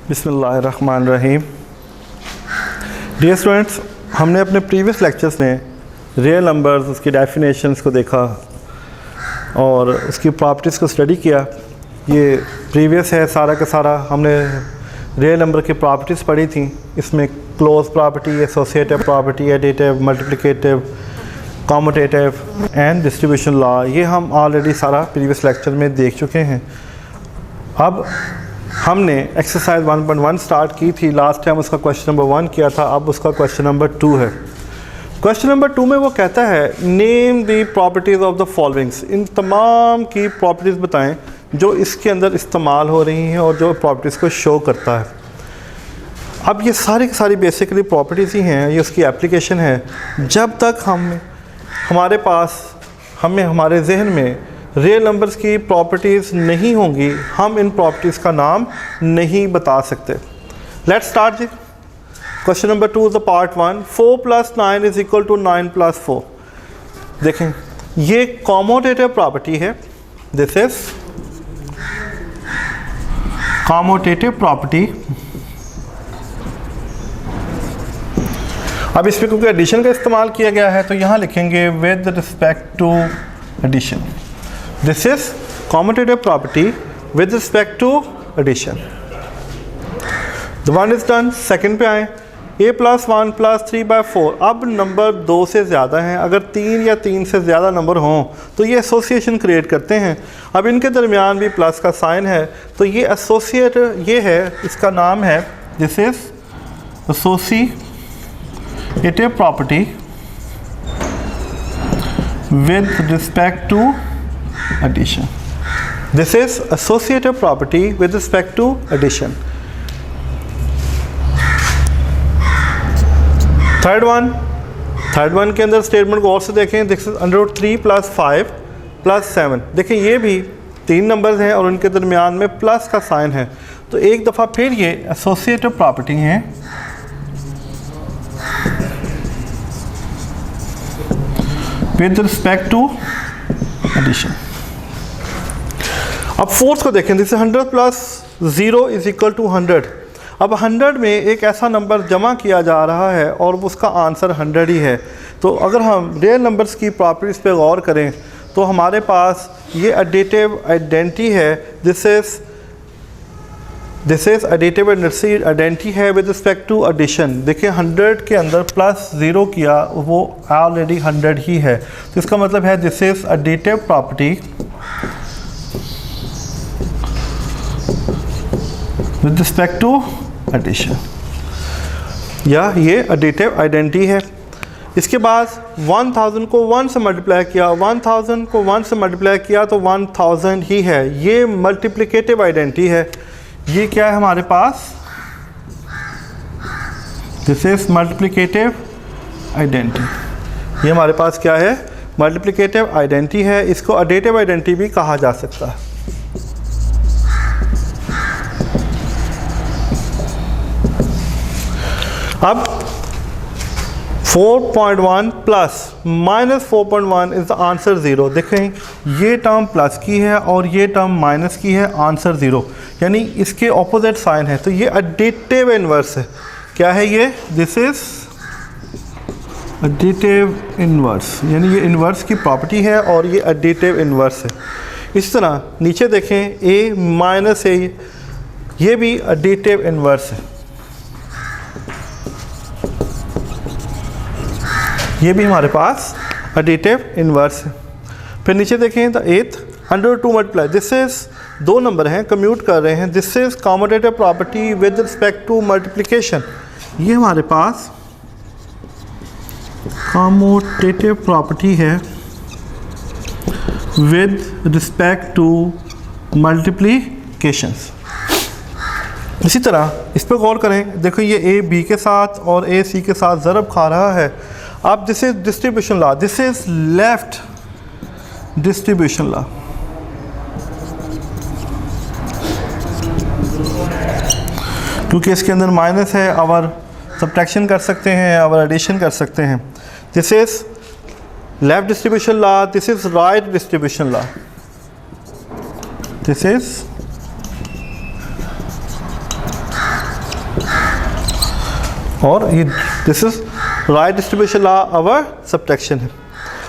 बिस्मिल्लाहिर्रहमानिर्रहीम। Dear students, हमने अपने प्रीवियस लेक्चर्स में रियल नंबर्स, उसकी डेफिनेशंस को देखा और उसकी प्रॉपर्टीज़ को स्टडी किया। ये प्रीवियस है सारा का सारा। हमने रियल नंबर की प्रॉपर्टीज़ पढ़ी थी। इसमें close property, associative property, additive, multiplicative, commutative and distribution law, ये हम ऑलरेडी सारा प्रीवियस लेक्चर में देख चुके हैं। अब हमने एक्सरसाइज 1.1 स्टार्ट की थी। लास्ट टाइम उसका क्वेश्चन नंबर 1 किया था, अब उसका क्वेश्चन नंबर 2 है। क्वेश्चन नंबर 2 में वो कहता है name the properties of the followings. इन तमाम की प्रॉपर्टीज़ बताएं जो इसके अंदर इस्तेमाल हो रही हैं और जो प्रॉपर्टीज़ को शो करता है। अब ये सारी की सारी बेसिकली प्रॉपर्टीज़ ही हैं, ये उसकी एप्लीकेशन है। जब तक हमारे जहन में रियल नंबर्स की प्रॉपर्टीज़ नहीं होंगी, हम इन प्रॉपर्टीज़ का नाम नहीं बता सकते। लेट्स स्टार्ट जी। Question number 2 the part 1, 4 + 9 = 9 + 4। देखें, ये कॉम्यूटेटिव प्रॉपर्टी है। This is commutative property. अब इसमें क्योंकि एडिशन का इस्तेमाल किया गया है तो यहाँ लिखेंगे with respect to addition. This is commutative property with respect to addition. The one is done. Second पे आए, a + 1 + 3/4। अब नंबर 2 से ज़्यादा हैं। अगर 3 या 3 से ज़्यादा नंबर हों तो ये एसोसिएशन क्रिएट करते हैं। अब इनके दरमियान भी प्लस का साइन है तो ये एसोसिएट, ये है, इसका नाम है, this is associative property with respect to addition. This is associative property with respect to addition. Third one के अंदर स्टेटमेंट को और से देखें। This is √3 + 5 + 7। देखें, ये भी 3 नंबर्स हैं और उनके दरमियान में प्लस का साइन है तो एक दफ़ा फिर ये एसोसिएटिव प्रॉपर्टी है विद रिस्पेक्ट टू एडिशन। अब फोर्थ को देखें, जैसे 100 + 0 = 100। अब 100 में एक ऐसा नंबर जमा किया जा रहा है और उसका आंसर 100 ही है। तो अगर हम रियल नंबर्स की प्रॉपर्टीज़ पे गौर करें तो हमारे पास ये एडिटिव आइडेंटिटी है। दिस इज एडिटिव आइडेंटिटी है विद रिस्पेक्ट टू एडिशन। देखिए, 100 के अंदर +0 किया, वो ऑलरेडी 100 ही है। तो इसका मतलब है this is additive property with respect to addition, या ये एडिटिव आइडेंटिटी है। इसके बाद 1000 को 1 से मल्टीप्लाई किया, 1000 को 1 से मल्टीप्लाई किया तो 1000 ही है। ये मल्टीप्लिकेटिव आइडेंटिटी है। ये क्या है हमारे पास? This is multiplicative identity. ये हमारे पास क्या है? मल्टीप्लिकेटिव आइडेंटिटी है। इसको एडिटिव आइडेंटिटी भी कहा जा सकता है। अब 4.1 + -4.1 इज द आंसर 0। देखें, ये टर्म प्लस की है और ये टर्म माइनस की है, आंसर 0, यानी इसके ऑपोजिट साइन है। तो ये एडिटिव इन्वर्स है। क्या है ये? दिस इज एडिटिव इन्वर्स, यानी ये इन्वर्स की प्रॉपर्टी है और ये एडिटिव इन्वर्स है। इस तरह नीचे देखें, a - a, ये भी एडिटिव इन्वर्स है। ये भी हमारे पास एडिटिव इन्वर्स है। फिर नीचे देखें, the 8th 102 multiply. This is 2 number हैं, कम्यूट कर रहे हैं। This is commutative property with respect to multiplication. ये हमारे पास कॉम्यूटेटिव प्रॉपर्टी है विद रिस्पेक्ट टू मल्टीप्लिकेशंस। इसी तरह इस पर गौर करें। देखो, ये a b के साथ और a c के साथ ज़रब खा रहा है। अब this is distribution law, this is left distribution law. क्योंकि इसके अंदर माइनस है, और सब्ट्रैक्शन कर सकते हैं और एडिशन कर सकते हैं। This is left distribution law, this is right distribution law. This is और ये this is right distribution law our subtraction है।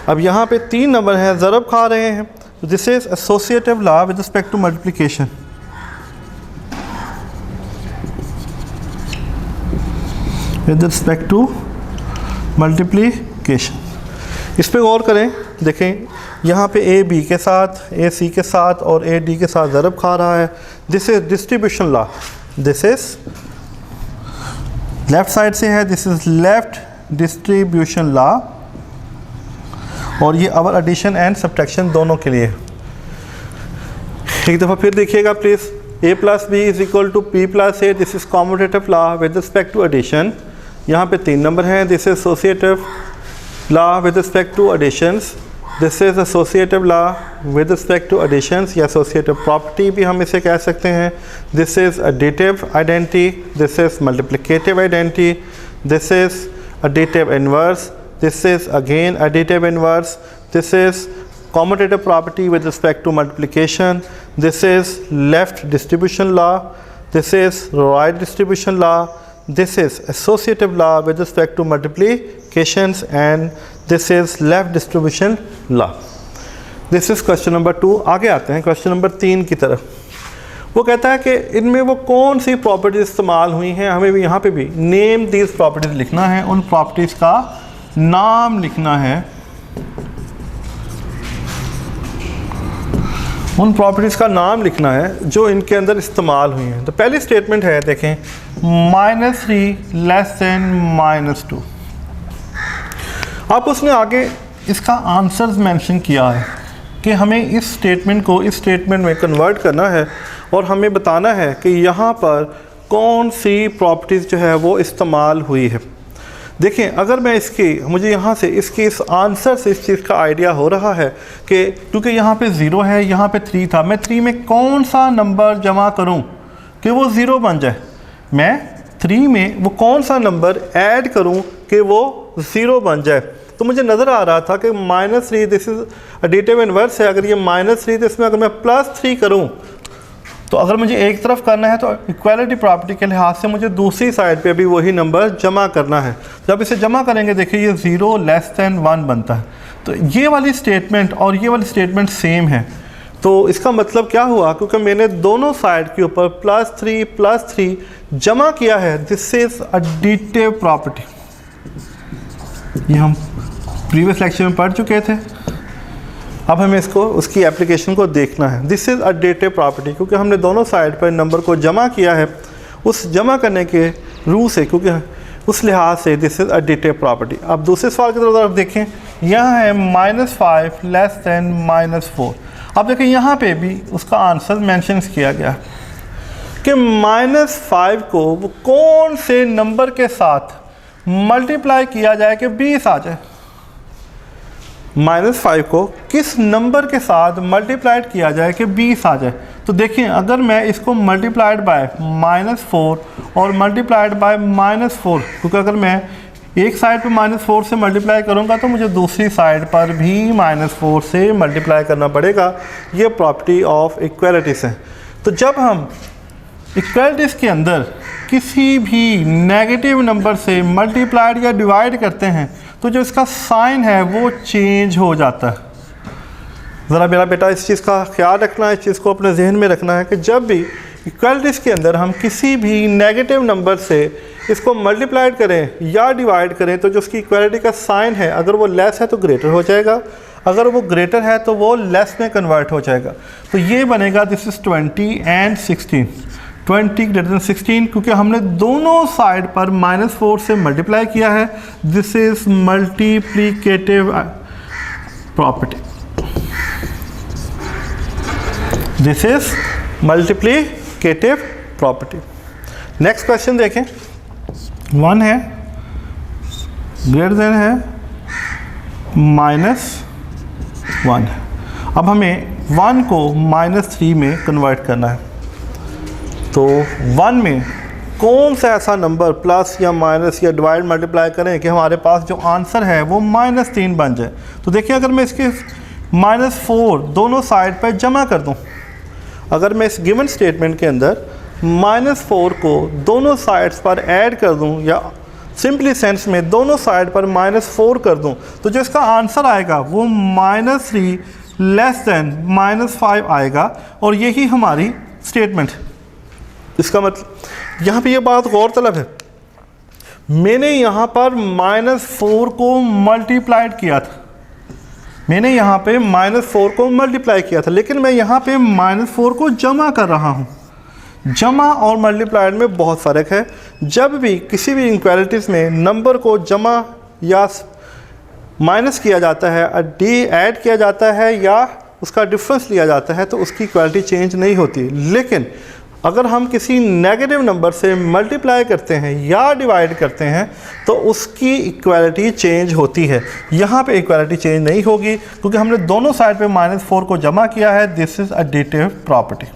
अब यहाँ पे 3 नंबर हैं, ज़रब खा रहे हैं, तो this is associative law with respect to multiplication. With respect to multiplication, इस पे गौर करें। देखें यहाँ पे ए बी के साथ, ए सी के साथ और ए डी के साथ ज़रब खा रहा है। This is distribution law, this is left side से है, this is left distribution law, और ये अवर एडिशन एंड सब्ट्रैक्शन दोनों के लिए। एक दफ़ा फिर देखिएगा please. a plus B is equal to P plus A, this is commutative law with respect to addition. यहाँ पे 3 नंबर हैं, this is associative law with respect to additions, this is associative law with respect to additions या associative property भी हम इसे कह सकते हैं। This is additive identity, this is multiplicative identity, this is additive inverse, this is again additive inverse, this is commutative property with respect to multiplication, this is left distribution law, this is right distribution law, this is associative law with respect to multiplications, and this is left distribution law. This is question number 2. आगे आते हैं question number 3 की तरफ। वो कहता है कि इनमें वो कौन सी प्रॉपर्टीज इस्तेमाल हुई हैं, हमें भी यहाँ पे भी नेम दीज प्रॉपर्टीज लिखना है, उन प्रॉपर्टीज़ का नाम लिखना है, उन प्रॉपर्टीज़ का नाम लिखना है जो इनके अंदर इस्तेमाल हुई हैं। तो पहली स्टेटमेंट है, देखें -3 लेस देन -2। अब उसने आगे इसका आंसर्स मेंशन किया है कि हमें इस स्टेटमेंट को इस स्टेटमेंट में कन्वर्ट करना है और हमें बताना है कि यहाँ पर कौन सी प्रॉपर्टीज़ जो है वो इस्तेमाल हुई है। देखें, अगर मैं मुझे यहाँ से इसके इस आंसर से इस चीज़ का आइडिया हो रहा है कि क्योंकि यहाँ पे 0 है, यहाँ पे 3 था, मैं 3 में कौन सा नंबर जमा करूँ कि वो 0 बन जाए, मैं 3 में वो कौन सा नंबर ऐड करूँ कि वो 0 बन जाए। तो मुझे नज़र आ रहा था कि -3 दिस इज एडिटिव इनवर्स है, अगर ये -3 तो इसमें अगर मैं +3 करूँ, तो अगर मुझे एक तरफ करना है तो इक्वालिटी प्रॉपर्टी के लिहाज से मुझे दूसरी साइड पे भी वही नंबर जमा करना है। जब इसे जमा करेंगे देखिए ये 0 लेस देन 1 बनता है। तो ये वाली स्टेटमेंट और ये वाली स्टेटमेंट सेम है। तो इसका मतलब क्या हुआ, क्योंकि मैंने दोनों साइड के ऊपर +3 जमा किया है, दिस इज एडिटिव प्रॉपर्टी। ये हम प्रीवियस लेक्चर में पढ़ चुके थे। अब हमें इसको उसकी एप्लीकेशन को देखना है। दिस इज़ एडिटिव प्रॉपर्टी, क्योंकि हमने दोनों साइड पर नंबर को जमा किया है, उस जमा करने के रूल से, क्योंकि उस लिहाज से दिस इज़ एडिटिव प्रॉपर्टी। अब दूसरे सवाल की तरफ देखें, यहाँ है -5 लेस देन -4। अब देखें यहाँ पे भी उसका आंसर मेंशन किया गया कि -5 को वो कौन से नंबर के साथ मल्टीप्लाई किया जाए कि 20 आ जाए। -5 को किस नंबर के साथ मल्टीप्लाइड किया जाए कि 20 आ जाए। तो देखिए, अगर मैं इसको मल्टीप्लाइड बाय -4 और मल्टीप्लाइड बाय -4, क्योंकि अगर मैं एक साइड पे -4 से मल्टीप्लाई करूंगा तो मुझे दूसरी साइड पर भी -4 से मल्टीप्लाई करना पड़ेगा। ये प्रॉपर्टी ऑफ इक्वालिटीज़ है। तो जब हम इक्वालिटीज़ के अंदर किसी भी नेगेटिव नंबर से मल्टीप्लाइड या डिवाइड करते हैं तो जो इसका साइन है वो चेंज हो जाता है। ज़रा मेरा बेटा इस चीज़ का ख्याल रखना है, इस चीज़ को अपने जहन में रखना है कि जब भी इक्वालिटीज़ के अंदर हम किसी भी नेगेटिव नंबर से इसको मल्टीप्लाइड करें या डिवाइड करें तो जो उसकी इक्वालिटी का साइन है, अगर वो लेस है तो ग्रेटर हो जाएगा, अगर वो ग्रेटर है तो वो लेस में कन्वर्ट हो जाएगा। तो ये बनेगा this is 20 and 16, 20 greater than 16, क्योंकि हमने दोनों साइड पर -4 से मल्टीप्लाई किया है। This is multiplicative property, this is multiplicative property. Next question देखें, 1 है ग्रेटर देन है -1 है। अब हमें 1 को -3 में कन्वर्ट करना है। तो 1 में कौन सा ऐसा नंबर प्लस या माइनस या डिवाइड मल्टीप्लाई करें कि हमारे पास जो आंसर है वो -3 बन जाए। तो देखिए, अगर मैं इसके -4 दोनों साइड पर जमा कर दूं, अगर मैं इस गिवन स्टेटमेंट के अंदर -4 को दोनों साइड्स पर ऐड कर दूं या सिंपली सेंस में दोनों साइड पर -4 कर दूं तो जो इसका आंसर आएगा वो -3 लेस देन -5 आएगा, और यही हमारी स्टेटमेंट। इसका मतलब यहाँ पे ये बात गौरतलब है, मैंने यहाँ पर -4 को मल्टीप्लाइड किया था, मैंने यहाँ पे -4 को मल्टीप्लाई किया था, लेकिन मैं यहाँ पे -4 को जमा कर रहा हूँ। जमा और मल्टीप्लाइड में बहुत फ़र्क है। जब भी किसी भी इनक्वालिटीज़ में नंबर को जमा या माइनस किया जाता है, डी ऐड किया जाता है या उसका डिफरेंस लिया जाता है तो उसकी इक्वालिटी चेंज नहीं होती। लेकिन अगर हम किसी नेगेटिव नंबर से मल्टीप्लाई करते हैं या डिवाइड करते हैं तो उसकी इक्वालिटी चेंज होती है। यहाँ पे इक्वालिटी चेंज नहीं होगी क्योंकि हमने दोनों साइड पे -4 को जमा किया है। This is additive property,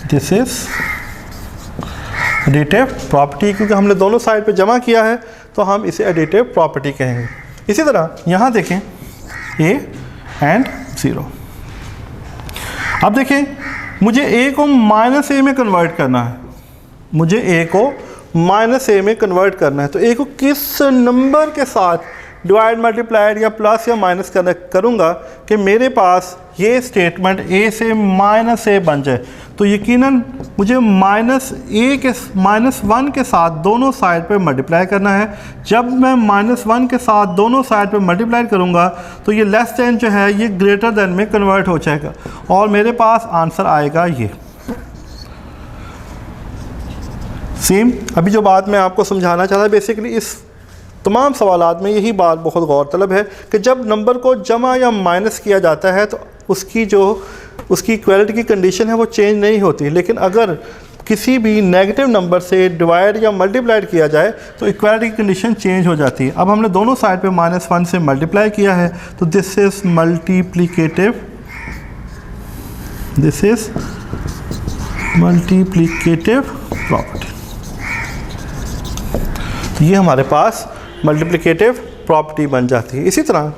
this is additive property, क्योंकि हमने दोनों साइड पे जमा किया है तो हम इसे एडिटिव प्रॉपर्टी कहेंगे। इसी तरह यहाँ देखें a एंड 0। अब देखें मुझे a को -a में कन्वर्ट करना है, मुझे a को -a में कन्वर्ट करना है, तो a को किस नंबर के साथ डिवाइड मल्टीप्लाइड या प्लस या माइनस करूँगा कि मेरे पास ये स्टेटमेंट a से -a बन जाए। तो यकीनन मुझे -1 के साथ दोनों साइड पे मल्टीप्लाई करना है। जब मैं -1 के साथ दोनों साइड पे मल्टीप्लाई करूँगा तो ये लेस देन जो है ये ग्रेटर देन में कन्वर्ट हो जाएगा और मेरे पास आंसर आएगा ये। सेम अभी जो बात मैं आपको समझाना चाहता बेसिकली इस तमाम सवालात में यही बात बहुत गौरतलब है कि जब नंबर को जमा या माइनस किया जाता है तो उसकी इक्वालिटी की कंडीशन है वो चेंज नहीं होती। लेकिन अगर किसी भी नेगेटिव नंबर से डिवाइड या मल्टीप्लाइड किया जाए तो इक्वालिटी की कंडीशन चेंज हो जाती है। अब हमने दोनों साइड पे -1 से मल्टीप्लाई किया है तो this is multiplicative, this is multiplicative property. तो ये हमारे पास मल्टीप्लिकेटिव प्रॉपर्टी बन जाती है। इसी तरह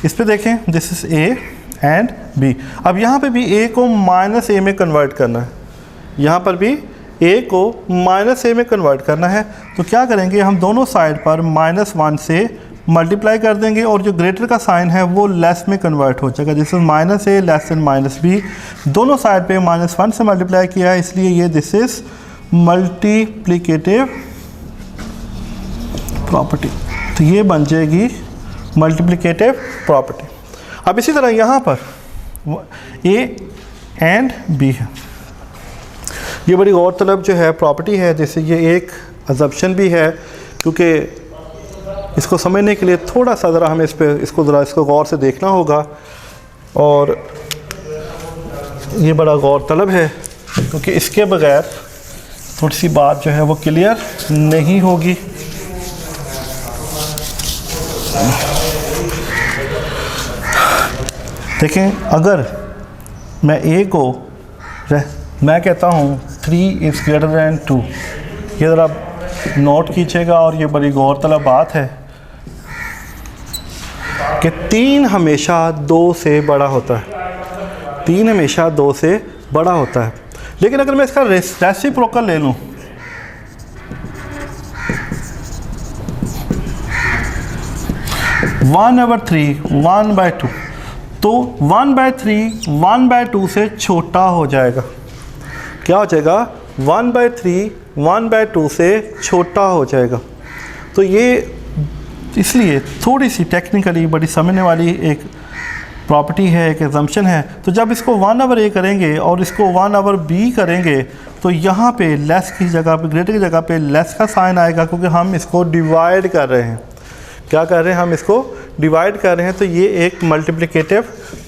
इस पे देखें, this is a and b। अब यहाँ पे भी a को -a में कन्वर्ट करना है, यहाँ पर भी a को -a में कन्वर्ट करना है। तो क्या करेंगे, हम दोनों साइड पर -1 से मल्टीप्लाई कर देंगे और जो ग्रेटर का साइन है वो लेस में कन्वर्ट हो जाएगा। This is -a less than -b। दोनों साइड पे -1 से मल्टीप्लाई किया है इसलिए ये दिस इज़ मल्टीप्लिकेटिव प्रॉपर्टी। तो ये बन जाएगी मल्टीप्लिकेटिव प्रॉपर्टी। अब इसी तरह यहाँ पर a एंड b है, ये बड़ी गौरतलब जो है प्रॉपर्टी है, जैसे ये एक अजम्पशन भी है क्योंकि इसको समझने के लिए थोड़ा सा ज़रा हमें इसको गौर से देखना होगा और ये बड़ा गौरतलब है क्योंकि इसके बगैर थोड़ी सी बात जो है वो क्लियर नहीं होगी। देखें, अगर मैं a को मैं कहता हूँ 3 इज़ ग्रेटर दैन 2, ये ज़रा नोट कीजिएगा और ये बड़ी गौरतलब बात है कि 3 हमेशा 2 से बड़ा होता है, 3 हमेशा 2 से बड़ा होता है। लेकिन अगर मैं इसका रेसिप्रोकल ले लूँ, वन ओवर 3 1/2, तो 1/3 1/2 से छोटा हो जाएगा। क्या हो जाएगा, 1/3 1/2 से छोटा हो जाएगा। तो ये इसलिए थोड़ी सी टेक्निकली बड़ी समझने वाली एक प्रॉपर्टी है, एक एजम्पशन है। तो जब इसको 1/a करेंगे और इसको 1/b करेंगे तो यहाँ पे लेस की जगह पे, ग्रेटर की जगह पे लेस का साइन आएगा क्योंकि हम इसको डिवाइड कर रहे हैं। क्या कर रहे हैं, हम इसको डिवाइड कर रहे हैं। तो ये एक मल्टीप्लिकेटिव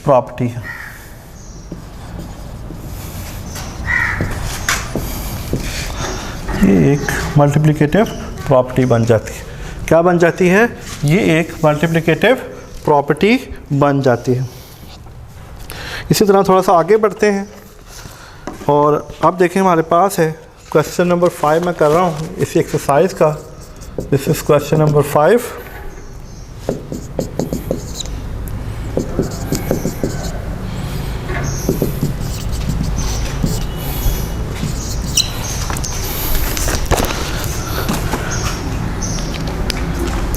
प्रॉपर्टी है। ये एक मल्टीप्लिकेटिव प्रॉपर्टी बन जाती है। क्या बन जाती है, ये एक मल्टीप्लिकेटिव प्रॉपर्टी बन जाती है। इसी तरह थोड़ा सा आगे बढ़ते हैं और अब देखें हमारे पास है क्वेश्चन नंबर 5 मैं कर रहा हूँ इसी एक्सरसाइज का। This is question number 5।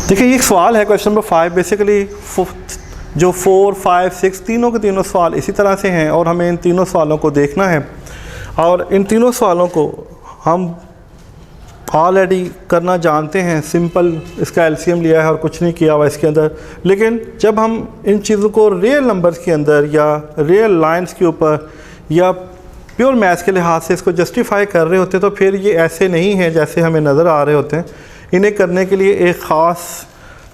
देखिए ये एक सवाल है क्वेश्चन नंबर 5। बेसिकली जो 4, 5, 6 तीनों के तीनों सवाल इसी तरह से हैं और हमें इन तीनों सवालों को देखना है और इन तीनों सवालों को हम ऑलरेडी करना जानते हैं। सिंपल इसका एलसीएम लिया है और कुछ नहीं किया हुआ इसके अंदर। लेकिन जब हम इन चीज़ों को रियल नंबर्स के अंदर या रियल लाइंस के ऊपर या प्योर मैथ्स के लिहाज से इसको जस्टिफाई कर रहे होते तो फिर ये ऐसे नहीं है जैसे हमें नज़र आ रहे होते हैं। इन्हें करने के लिए एक ख़ास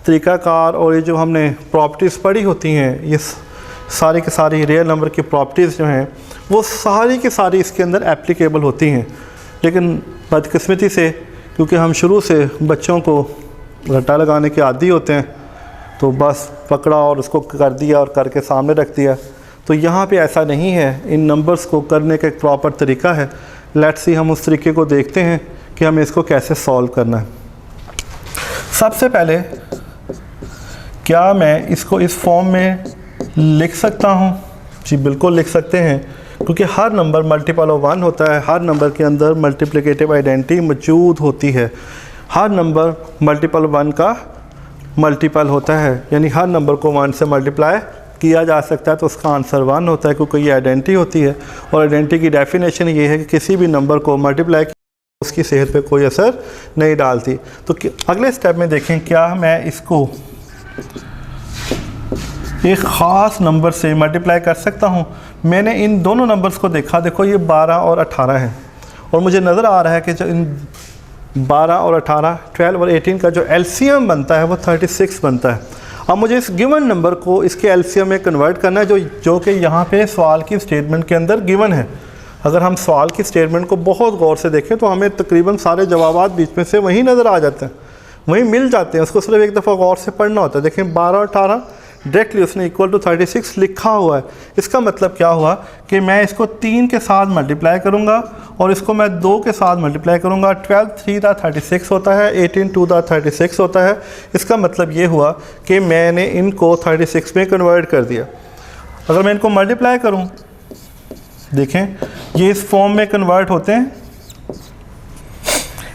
तरीक़ाकार और ये जो हमने प्रॉपर्टीज़ पढ़ी होती हैं, ये सारी की सारी रियल नंबर की प्रॉपर्टीज़ जो हैं वो सारी की सारी इसके अंदर एप्लीकेबल होती हैं। लेकिन बदकिस्मती से क्योंकि हम शुरू से बच्चों को रट्टा लगाने के आदी होते हैं तो बस पकड़ा और उसको कर दिया और करके सामने रख दिया। तो यहाँ पे ऐसा नहीं है, इन नंबर्स को करने का एक प्रॉपर तरीका है। लेट्स सी हम उस तरीके को देखते हैं कि हमें इसको कैसे सॉल्व करना है। सबसे पहले क्या मैं इसको इस फॉर्म में लिख सकता हूँ? जी बिल्कुल लिख सकते हैं, क्योंकि हर नंबर मल्टीपल ऑफ 1 होता है। हर नंबर के अंदर मल्टीप्लिकेटिव आइडेंटिटी मौजूद होती है। हर नंबर मल्टीपल 1 का मल्टीपल होता है, यानी हर नंबर को 1 से मल्टीप्लाई किया जा सकता है तो उसका आंसर 1 होता है, क्योंकि ये आइडेंटिटी होती है। और आइडेंटिटी की डेफिनेशन ये है कि किसी भी नंबर को मल्टीप्लाई उसकी सेहत पे कोई असर नहीं डालती। तो अगले स्टेप में देखें, क्या मैं इसको एक ख़ास नंबर से मल्टीप्लाई कर सकता हूँ? मैंने इन दोनों नंबर्स को देखा, देखो ये 12 और 18 है और मुझे नज़र आ रहा है कि जो इन 12 और 18, 12 और 18 का जो एलसीएम बनता है वो 36 बनता है। अब मुझे इस गिवन नंबर को इसके एलसीएम में कन्वर्ट करना है, जो कि यहाँ पे सवाल की स्टेटमेंट के अंदर गिवन है। अगर हम सवाल की स्टेटमेंट को बहुत गौर से देखें तो हमें तकरीबन सारे जवाबात बीच में से वहीं नज़र आ जाते हैं, वहीं मिल जाते हैं। उसको सिर्फ एक दफ़ा गौर से पढ़ना होता है। देखें 12 और 18 डायरेक्टली उसने इक्वल टू 36 लिखा हुआ है। इसका मतलब क्या हुआ कि मैं इसको 3 के साथ मल्टीप्लाई करूँगा और इसको मैं 2 के साथ मल्टीप्लाई करूँगा। 12 3 दा 36 होता है, 18 2 दा 36 होता है। इसका मतलब ये हुआ कि मैंने इनको 36 में कन्वर्ट कर दिया। अगर मैं इनको मल्टीप्लाई करूँ, देखें ये इस फॉर्म में कन्वर्ट होते हैं।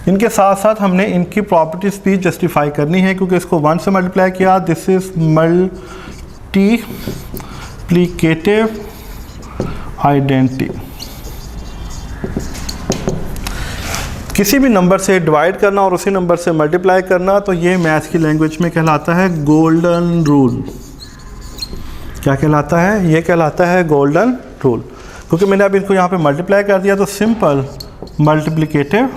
इनके साथ साथ हमने इनकी प्रॉपर्टीज़ भी जस्टिफाई करनी है, क्योंकि इसको 1 से मल्टीप्लाई किया। This is multiplicative identity. किसी भी नंबर से डिवाइड करना और उसी नंबर से मल्टीप्लाई करना, तो ये मैथ्स की लैंग्वेज में कहलाता है गोल्डन रूल। क्या कहलाता है? ये कहलाता है गोल्डन रूल। क्योंकि मैंने अब इनको यहाँ पे मल्टीप्लाई कर दिया तो सिंपल मल्टीप्लिकेटिव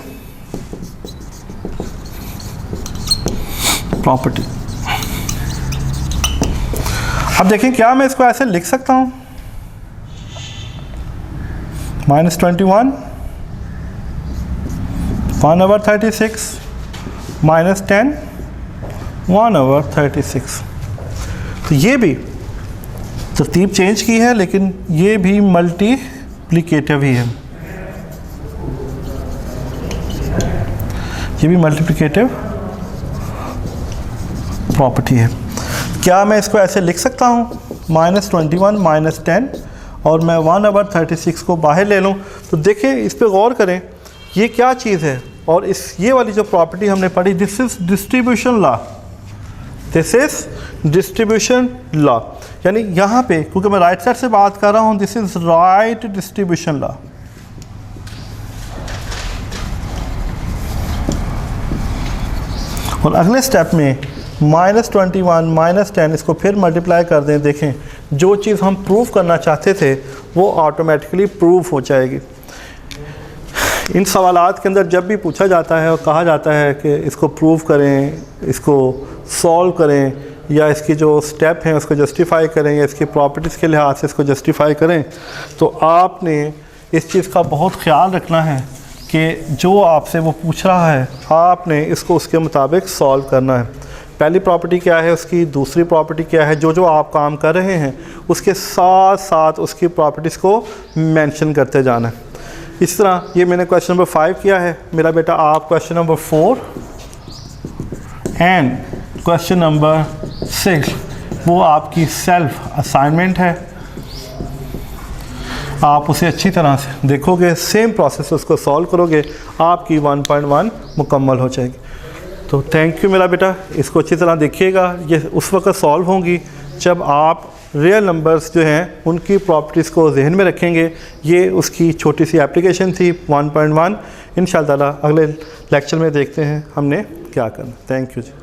प्रॉपर्टी। अब देखें, क्या मैं इसको ऐसे लिख सकता हूँ? -21 1/36 -10 1/36। तो ये भी तरतीब चेंज की है, लेकिन ये भी मल्टीप्लिकेटिव ही है। ये भी मल्टीप्लिकेटिव प्रॉपर्टी है। क्या मैं इसको ऐसे लिख सकता हूँ? -21 -10 और मैं 1/36 को बाहर ले लूँ। तो देखिए, इस पे गौर करें, ये क्या चीज़ है। और ये वाली जो प्रॉपर्टी हमने पढ़ी, this is distribution law. This is distribution law, यानी यहाँ पे क्योंकि मैं राइट साइड से बात कर रहा हूँ, this is right distribution law. और अगले स्टेप में -21 -10 इसको फिर मल्टीप्लाई कर दें। देखें, जो चीज़ हम प्रूव करना चाहते थे वो ऑटोमेटिकली प्रूव हो जाएगी। इन सवालात के अंदर जब भी पूछा जाता है और कहा जाता है कि इसको प्रूव करें, इसको सॉल्व करें, या इसकी जो स्टेप हैं उसको जस्टिफाई करें, या इसकी प्रॉपर्टीज़ के लिहाज से इसको जस्टिफाई करें, तो आपने इस चीज़ का बहुत ख्याल रखना है कि जो आपसे वो पूछ रहा है आपने इसको उसके मुताबिक सॉल्व करना है। पहली प्रॉपर्टी क्या है उसकी, दूसरी प्रॉपर्टी क्या है, जो आप काम कर रहे हैं उसके साथ साथ उसकी प्रॉपर्टीज़ को मेंशन करते जाना है। इस तरह ये मैंने क्वेश्चन नंबर 5 किया है। मेरा बेटा आप question number 4 and question number 6 वो आपकी सेल्फ असाइनमेंट है। आप उसे अच्छी तरह से देखोगे, सेम प्रोसेस उसको सॉल्व करोगे, आपकी 1.1 मुकम्मल हो जाएगी। तो थैंक यू मेरा बेटा, इसको अच्छी तरह देखिएगा। ये उस वक्त सॉल्व होंगी जब आप रियल नंबर्स जो हैं उनकी प्रॉपर्टीज़ को जहन में रखेंगे। ये उसकी छोटी सी एप्लीकेशन थी 1.1। इंशाअल्लाह अगले लेक्चर में देखते हैं हमने क्या करना। Thank you ji.